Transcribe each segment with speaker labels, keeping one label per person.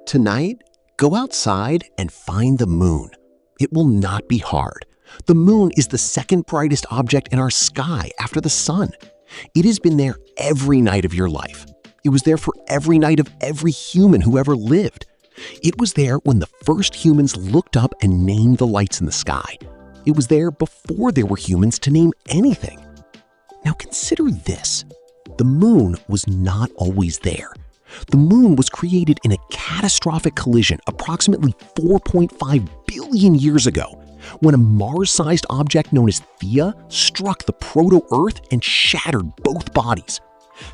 Speaker 1: Tonight, go outside and find the moon. It will not be hard. The moon is the second brightest object in our sky after the sun. It has been there every night of your life. It was there for every night of every human who ever lived. It was there when the first humans looked up and named the lights in the sky. It was there before there were humans to name anything. Now consider this. The moon was not always there. The moon was created in a catastrophic collision approximately 4.5 billion years ago, when a Mars-sized object known as Theia struck the proto-Earth and shattered both bodies.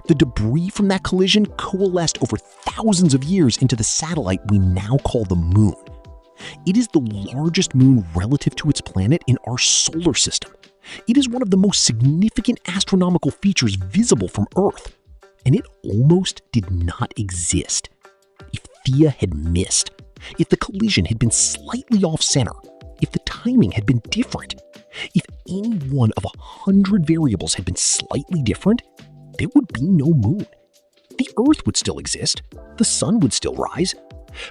Speaker 1: The debris from that collision coalesced over thousands of years into the satellite we now call the moon. It is the largest moon relative to its planet in our solar system. It is one of the most significant astronomical features visible from Earth. And it almost did not exist. If Theia had missed, if the collision had been slightly off-center, if the timing had been different, if any one of 100 variables had been slightly different, there would be no moon. The Earth would still exist, the sun would still rise,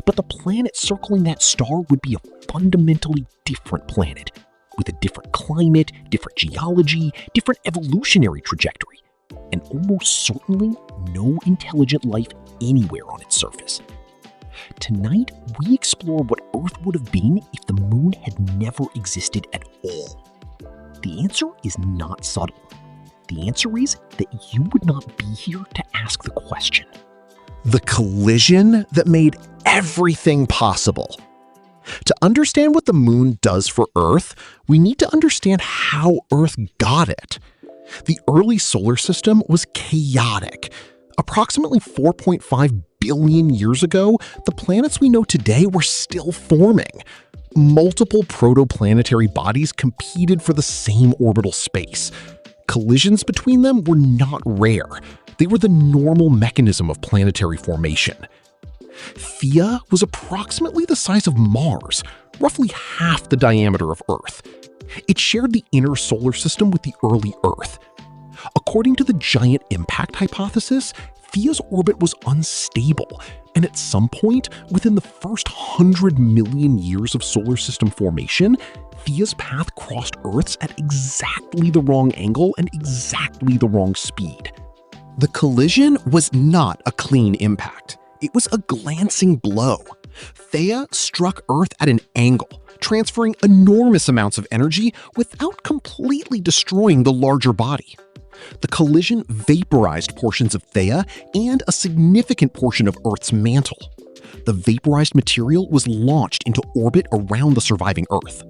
Speaker 1: but the planet circling that star would be a fundamentally different planet, with a different climate, different geology, different evolutionary trajectory, and almost certainly no intelligent life anywhere on its surface. Tonight, we explore what Earth would have been if the moon had never existed at all. The answer is not subtle. The answer is that you would not be here to ask the question.
Speaker 2: The collision that made everything possible. To understand what the moon does for Earth, we need to understand how Earth got it. The early solar system was chaotic. Approximately 4.5 billion years ago, the planets we know today were still forming. Multiple protoplanetary bodies competed for the same orbital space. Collisions between them were not rare. They were the normal mechanism of planetary formation. Theia was approximately the size of Mars, roughly half the diameter of Earth. It shared the inner solar system with the early Earth. According to the giant impact hypothesis, Theia's orbit was unstable, and at some point within the first 100 million years of solar system formation, Theia's path crossed Earth's at exactly the wrong angle and exactly the wrong speed. The collision was not a clean impact. It was a glancing blow. Theia struck Earth at an angle, transferring enormous amounts of energy without completely destroying the larger body. The collision vaporized portions of Theia and a significant portion of Earth's mantle. The vaporized material was launched into orbit around the surviving Earth.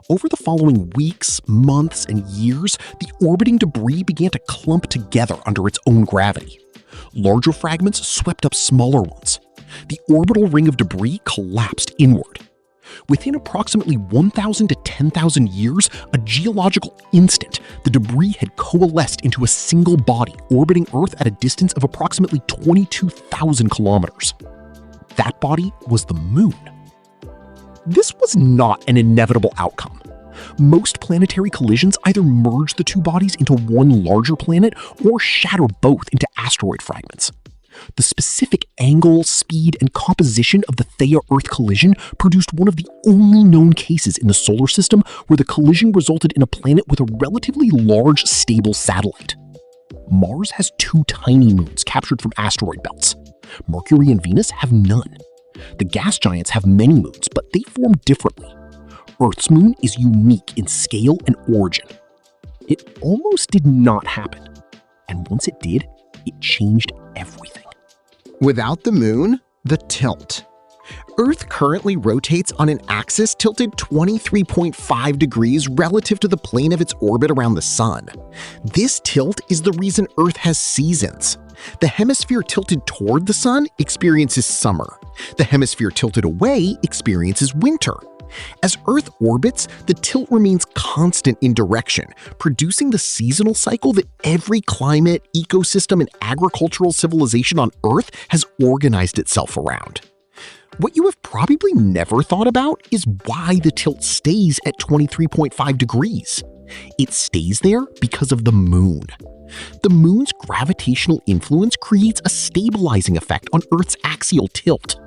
Speaker 2: Over the following weeks, months, and years, the orbiting debris began to clump together under its own gravity. Larger fragments swept up smaller ones. The orbital ring of debris collapsed inward. Within approximately 1,000 to 10,000 years, a geological instant, the debris had coalesced into a single body orbiting Earth at a distance of approximately 22,000 kilometers. That body was the moon. This was not an inevitable outcome. Most planetary collisions either merge the two bodies into one larger planet or shatter both into asteroid fragments. The specific angle, speed, and composition of the Theia-Earth collision produced one of the only known cases in the solar system where the collision resulted in a planet with a relatively large, stable satellite. Mars has two tiny moons captured from asteroid belts. Mercury and Venus have none. The gas giants have many moons, but they form differently. Earth's moon is unique in scale and origin. It almost did not happen. And once it did, it changed everything.
Speaker 1: Without the moon, the tilt. Earth currently rotates on an axis tilted 23.5 degrees relative to the plane of its orbit around the sun. This tilt is the reason Earth has seasons. The hemisphere tilted toward the sun experiences summer. The hemisphere tilted away experiences winter. As Earth orbits, the tilt remains constant in direction, producing the seasonal cycle that every climate, ecosystem, and agricultural civilization on Earth has organized itself around. What you have probably never thought about is why the tilt stays at 23.5 degrees. It stays there because of the moon. The moon's gravitational influence creates a stabilizing effect on Earth's axial tilt.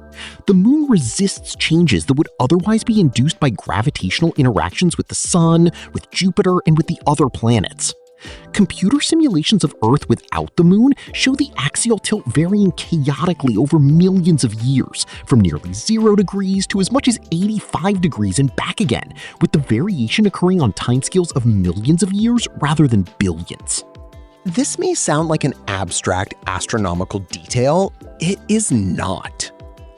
Speaker 2: The moon resists changes that would otherwise be induced by gravitational interactions with the sun, with Jupiter, and with the other planets. Computer simulations of Earth without the moon show the axial tilt varying chaotically over millions of years, from nearly 0 degrees to as much as 85 degrees and back again, with the variation occurring on timescales of millions of years rather than billions.
Speaker 1: This may sound like an abstract astronomical detail. It is not.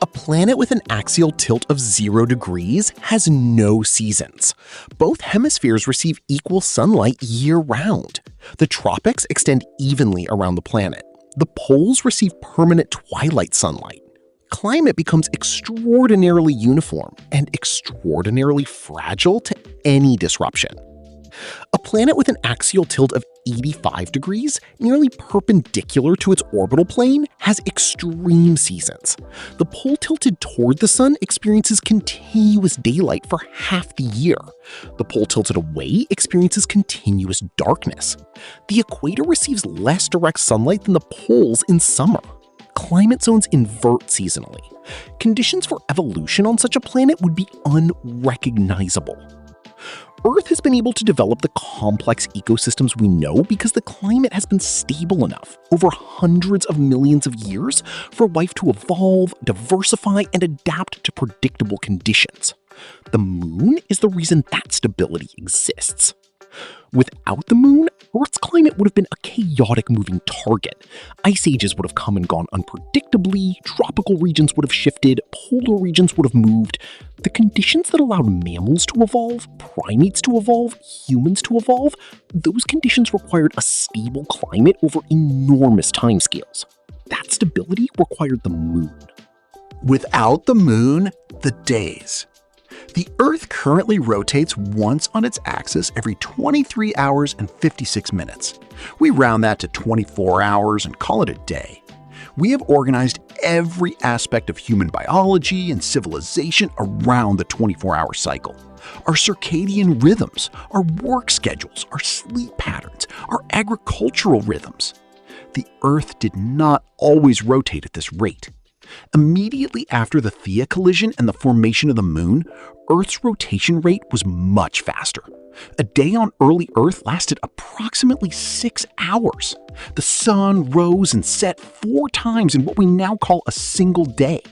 Speaker 1: A planet with an axial tilt of 0 degrees has no seasons. Both hemispheres receive equal sunlight year-round. The tropics extend evenly around the planet. The poles receive permanent twilight sunlight. Climate becomes extraordinarily uniform and extraordinarily fragile to any disruption. A planet with an axial tilt of 85 degrees, nearly perpendicular to its orbital plane, has extreme seasons. The pole tilted toward the sun experiences continuous daylight for half the year. The pole tilted away experiences continuous darkness. The equator receives less direct sunlight than the poles in summer. Climate zones invert seasonally. Conditions for evolution on such a planet would be unrecognizable. Earth has been able to develop the complex ecosystems we know because the climate has been stable enough over hundreds of millions of years for life to evolve, diversify, and adapt to predictable conditions. The moon is the reason that stability exists. Without the moon, Earth's climate would have been a chaotic moving target. Ice ages would have come and gone unpredictably, tropical regions would have shifted, polar regions would have moved. The conditions that allowed mammals to evolve, primates to evolve, humans to evolve, those conditions required a stable climate over enormous timescales. That stability required the moon.
Speaker 3: Without the moon, the days. The Earth currently rotates once on its axis every 23 hours and 56 minutes. We round that to 24 hours and call it a day. We have organized every aspect of human biology and civilization around the 24-hour cycle. Our circadian rhythms, our work schedules, our sleep patterns, our agricultural rhythms. The Earth did not always rotate at this rate. Immediately after the Theia collision and the formation of the moon, Earth's rotation rate was much faster. A day on early Earth lasted approximately 6 hours. The sun rose and set 4 times in what we now call a single day.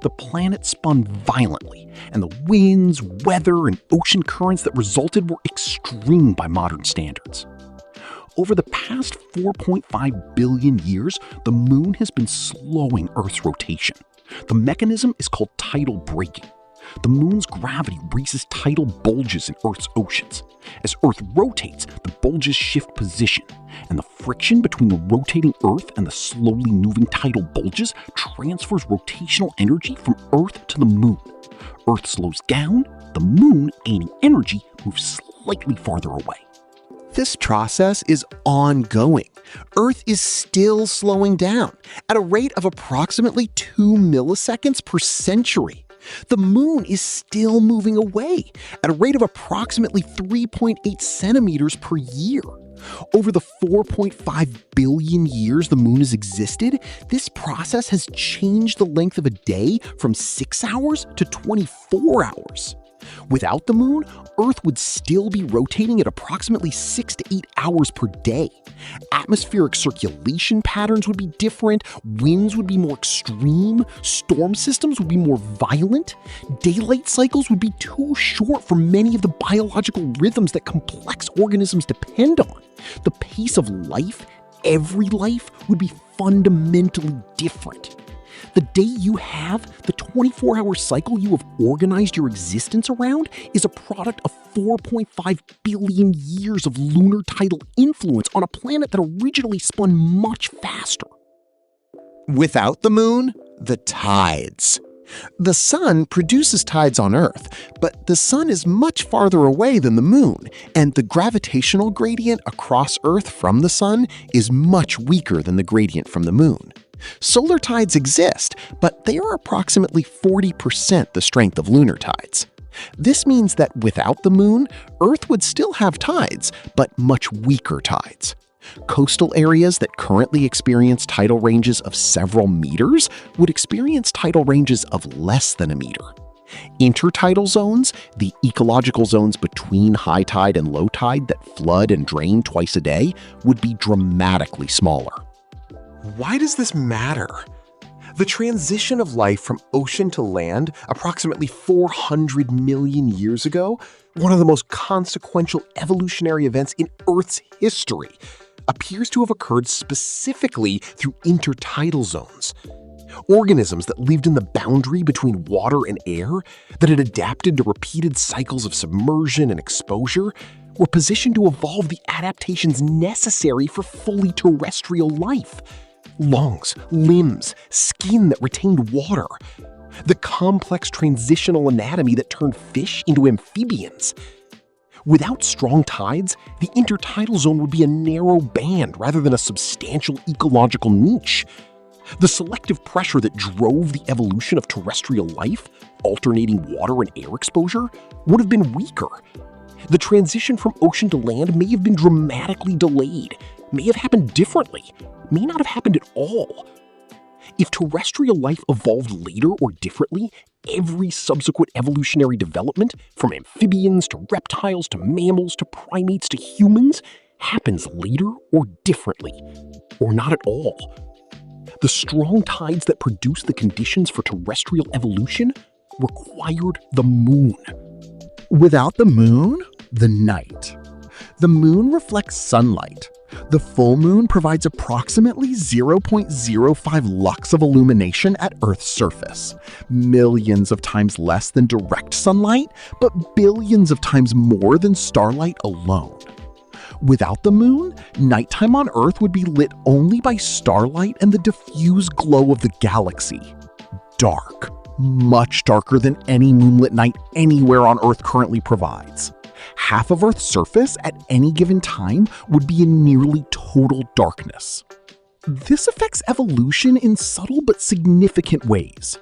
Speaker 3: The planet spun violently, and the winds, weather, and ocean currents that resulted were extreme by modern standards. Over the past 4.5 billion years, the moon has been slowing Earth's rotation. The mechanism is called tidal braking. The moon's gravity raises tidal bulges in Earth's oceans. As Earth rotates, the bulges shift position, and the friction between the rotating Earth and the slowly moving tidal bulges transfers rotational energy from Earth to the moon. Earth slows down, the moon, gaining energy, moves slightly farther away.
Speaker 1: This process is ongoing. Earth is still slowing down at a rate of approximately 2 milliseconds per century. The moon is still moving away at a rate of approximately 3.8 centimeters per year. Over the 4.5 billion years the moon has existed, this process has changed the length of a day from 6 hours to 24 hours. Without the moon, Earth would still be rotating at approximately 6 to 8 hours per day. Atmospheric circulation patterns would be different, winds would be more extreme, storm systems would be more violent, daylight cycles would be too short for many of the biological rhythms that complex organisms depend on. The pace of life, every life, would be fundamentally different. The day you have, the 24-hour cycle you have organized your existence around, is a product of 4.5 billion years of lunar tidal influence on a planet that originally spun much faster.
Speaker 2: Without the moon, the tides. The sun produces tides on Earth, but the sun is much farther away than the moon, and the gravitational gradient across Earth from the sun is much weaker than the gradient from the moon. Solar tides exist, but they are approximately 40% the strength of lunar tides. This means that without the moon, Earth would still have tides, but much weaker tides.
Speaker 1: Coastal areas that currently experience tidal ranges of several meters would experience tidal ranges of less than a meter. Intertidal zones, the ecological zones between high tide and low tide that flood and drain twice a day, would be dramatically smaller.
Speaker 4: Why does this matter? The transition of life from ocean to land approximately 400 million years ago, one of the most consequential evolutionary events in Earth's history, appears to have occurred specifically through intertidal zones. Organisms that lived in the boundary between water and air, that had adapted to repeated cycles of submersion and exposure, were positioned to evolve the adaptations necessary for fully terrestrial life. Lungs, limbs, skin that retained water. The complex transitional anatomy that turned fish into amphibians. Without strong tides, the intertidal zone would be a narrow band rather than a substantial ecological niche. The selective pressure that drove the evolution of terrestrial life, alternating water and air exposure, would have been weaker. The transition from ocean to land may have been dramatically delayed, may have happened differently, may not have happened at all. If terrestrial life evolved later or differently, every subsequent evolutionary development, from amphibians to reptiles to mammals to primates to humans, happens later or differently, or not at all. The strong tides that produce the conditions for terrestrial evolution required the moon.
Speaker 2: Without the moon, the night. The moon reflects sunlight. The full moon provides approximately 0.05 lux of illumination at Earth's surface, millions of times less than direct sunlight, but billions of times more than starlight alone. Without the moon, nighttime on Earth would be lit only by starlight and the diffuse glow of the galaxy. Dark, much darker than any moonlit night anywhere on Earth currently provides. Half of Earth's surface at any given time would be in nearly total darkness. This affects evolution in subtle but significant ways.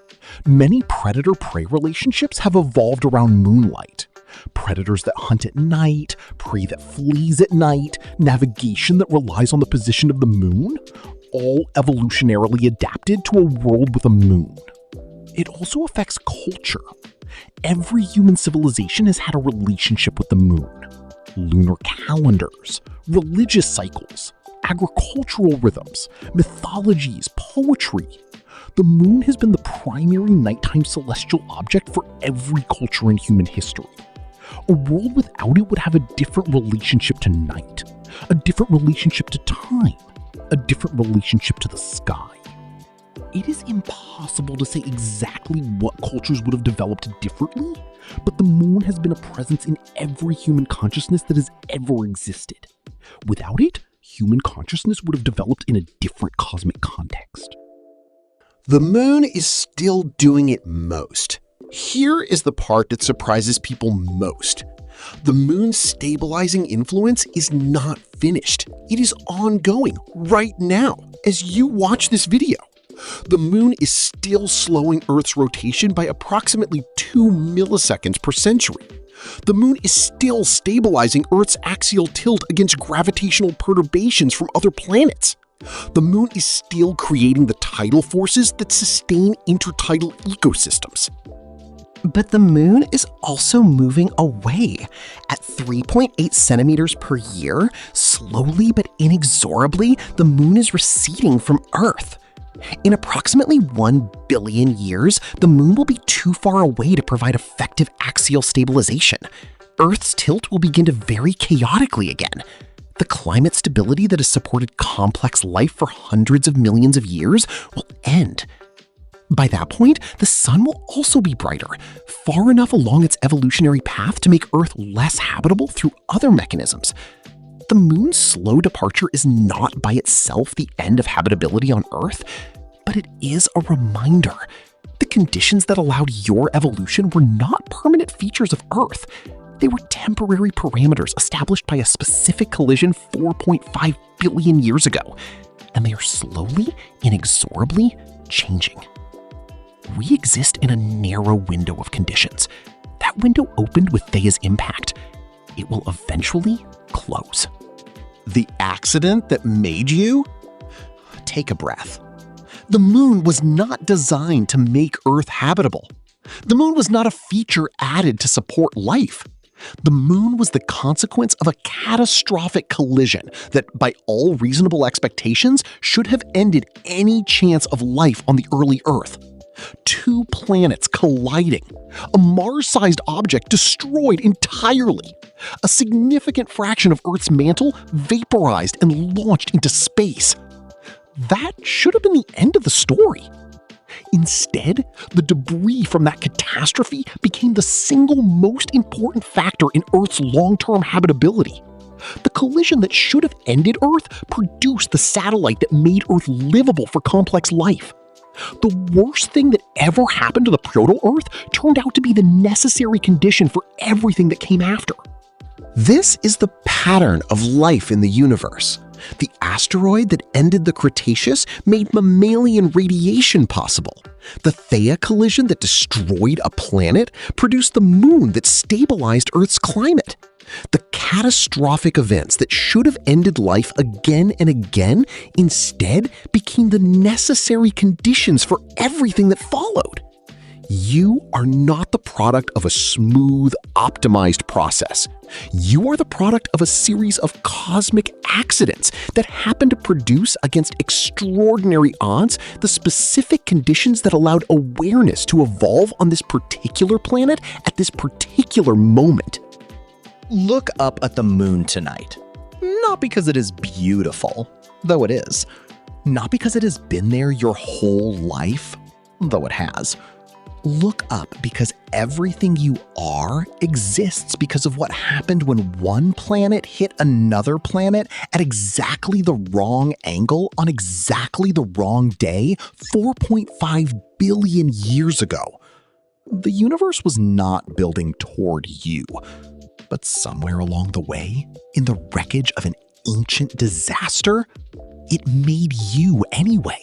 Speaker 2: Many predator-prey relationships have evolved around moonlight. Predators that hunt at night, prey that flees at night, navigation that relies on the position of the moon, all evolutionarily adapted to a world with a moon. It also affects culture. Every human civilization has had a relationship with the moon. Lunar calendars, religious cycles, agricultural rhythms, mythologies, poetry. The moon has been the primary nighttime celestial object for every culture in human history. A world without it would have a different relationship to night, a different relationship to time, a different relationship to the sky. It is impossible to say exactly what cultures would have developed differently, but the moon has been a presence in every human consciousness that has ever existed. Without it, human consciousness would have developed in a different cosmic context.
Speaker 1: The moon is still doing it most. Here is the part that surprises people most. The moon's stabilizing influence is not finished. It is ongoing right now as you watch this video. The moon is still slowing Earth's rotation by approximately 2 milliseconds per century. The moon is still stabilizing Earth's axial tilt against gravitational perturbations from other planets. The moon is still creating the tidal forces that sustain intertidal ecosystems.
Speaker 5: But the moon is also moving away. At 3.8 centimeters per year, slowly but inexorably, the moon is receding from Earth. In approximately 1 billion years, the moon will be too far away to provide effective axial stabilization. Earth's tilt will begin to vary chaotically again. The climate stability that has supported complex life for hundreds of millions of years will end. By that point, the sun will also be brighter, far enough along its evolutionary path to make Earth less habitable through other mechanisms. The moon's slow departure is not by itself the end of habitability on Earth, but it is a reminder. The conditions that allowed your evolution were not permanent features of Earth. They were temporary parameters established by a specific collision 4.5 billion years ago, and they are slowly, inexorably changing. We exist in a narrow window of conditions. That window opened with Theia's impact. It will eventually close.
Speaker 2: The accident that made you? Take a breath. The moon was not designed to make Earth habitable. The moon was not a feature added to support life. The moon was the consequence of a catastrophic collision that, by all reasonable expectations, should have ended any chance of life on the early Earth. Two planets colliding, a Mars-sized object destroyed entirely, a significant fraction of Earth's mantle vaporized and launched into space. That should have been the end of the story. Instead, the debris from that catastrophe became the single most important factor in Earth's long-term habitability. The collision that should have ended Earth produced the satellite that made Earth livable for complex life. The worst thing that ever happened to the proto-Earth turned out to be the necessary condition for everything that came after.
Speaker 1: This is the pattern of life in the universe. The asteroid that ended the Cretaceous made mammalian radiation possible. The Theia collision that destroyed a planet produced the moon that stabilized Earth's climate. The catastrophic events that should have ended life again and again instead became the necessary conditions for everything that followed. You are not the product of a smooth, optimized process. You are the product of a series of cosmic accidents that happen to produce against extraordinary odds the specific conditions that allowed awareness to evolve on this particular planet at this particular moment.
Speaker 2: Look up at the moon tonight. Not because it is beautiful, though it is. Not because it has been there your whole life, though it has. Look up because everything you are exists because of what happened when one planet hit another planet at exactly the wrong angle on exactly the wrong day 4.5 billion years ago. The universe was not building toward you, but somewhere along the way, in the wreckage of an ancient disaster, it made you anyway.